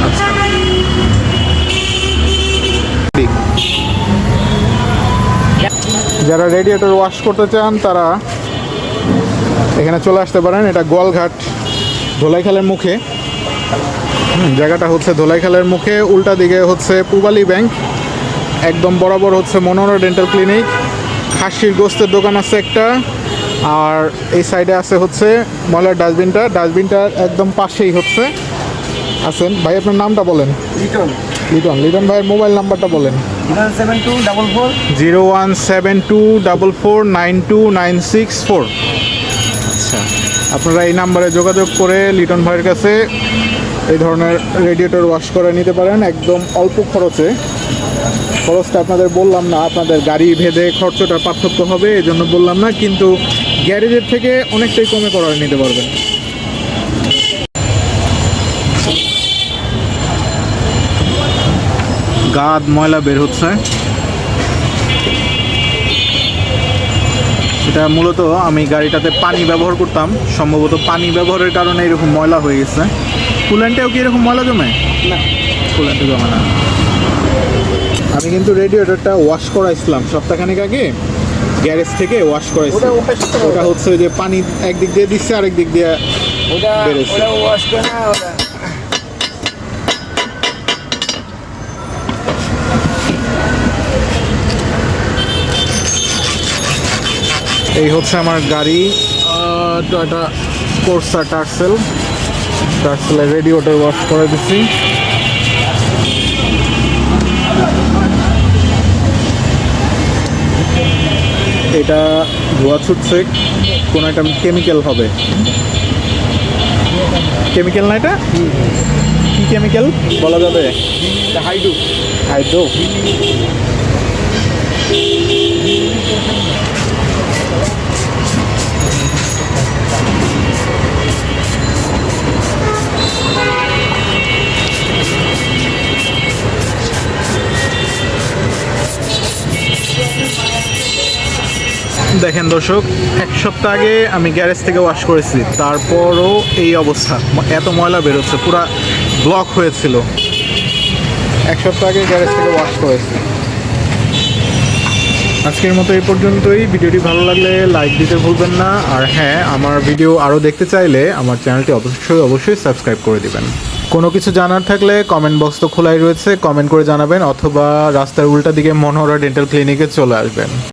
আচ্ছা, যারা radiator wash করতে চান তারা এখানে চলে আসতে পারেন। এটা গোয়ালঘাট ধোলাইখালের মুখে। জায়গাটা হচ্ছে ধোলাইখালের মুখে, উল্টা দিকে হচ্ছে পূবালী ব্যাংক, একদম বরাবর হচ্ছে মনোহরা ডেন্টাল ক্লিনিক। খাসির গোস্তের দোকান আছে একটা, আর এই সাইডে আছে হচ্ছে ময়লার ডাস্টবিনটার একদম পাশেই হচ্ছে আছেন। ভাই আপনার নামটা বলেন। লিটন ভাইয়ের মোবাইল নাম্বারটা বলেন। 01724492964। আচ্ছা, আপনারা এই নাম্বারে যোগাযোগ করে লিটন ভাইয়ের কাছে এই ধরনের রেডিয়েটর ওয়াশ করে নিতে পারেন একদম অল্প খরচে। খরচটা আপনাদের বললাম না, আপনাদের গাড়ি ভেদে খরচটা পার্থক্য হবে, এই জন্য বললাম না, কিন্তু গ্যারেজের থেকে অনেকটাই কমে করে নিতে পারবেন। গাদ ময়লা বের হচ্ছে, এটা মূলত আমি গাড়িটাতে পানি ব্যবহার করতাম, সম্ভবত পানি ব্যবহারের কারণে এরকম ময়লা হয়ে গেছে। কুল্যান্টেও কি এরকম ময়লা জমে? না, কুল্যান্টে জমে না। আমি কিন্তু রেডিয়েটরটা ওয়াশ করাইছিলাম সপ্তাহখানেক আগে, গ্যারেজ থেকে ওয়াশ করাইছি। ওটা হচ্ছে যে পানি একদিক দিয়ে দিচ্ছে, আরেক দিক দিয়ে বেরোচ্ছে। এই হচ্ছে আমার গাড়ি, টয়োটা কোর্সা টার্সেলের রেডিয়েটর ওয়াশ করে দিচ্ছি। এটা ধোয়া ছুটছে, কোনো একটা কেমিক্যাল হবে। কেমিক্যাল না, এটা কি কেমিক্যাল বলা যাবে? হাইড্রো। দেখেন দর্শক, এক সপ্তাহ আগে আমি গ্যারেজ থেকে ওয়াশ করেছি, তারপরও এই অবস্থা, এত ময়লা বেরোচ্ছে, পুরা ব্লক হয়েছিল। এক সপ্তাহ আগে গ্যারেজ থেকে ওয়াশ করেছি। আজকের মতো এই পর্যন্তই। ভিডিওটি ভালো লাগলে লাইক দিতে ভুলবেন না, আর হ্যাঁ, আমার ভিডিও আরও দেখতে চাইলে আমার চ্যানেলটি অবশ্যই সাবস্ক্রাইব করে দিবেন। কোনো কিছু জানার থাকলে কমেন্ট বক্স তো খোলাই রয়েছে, কমেন্ট করে জানাবেন, অথবা রাস্তার উল্টা দিকে মনোহরা ডেন্টাল ক্লিনিকে চলে আসবেন।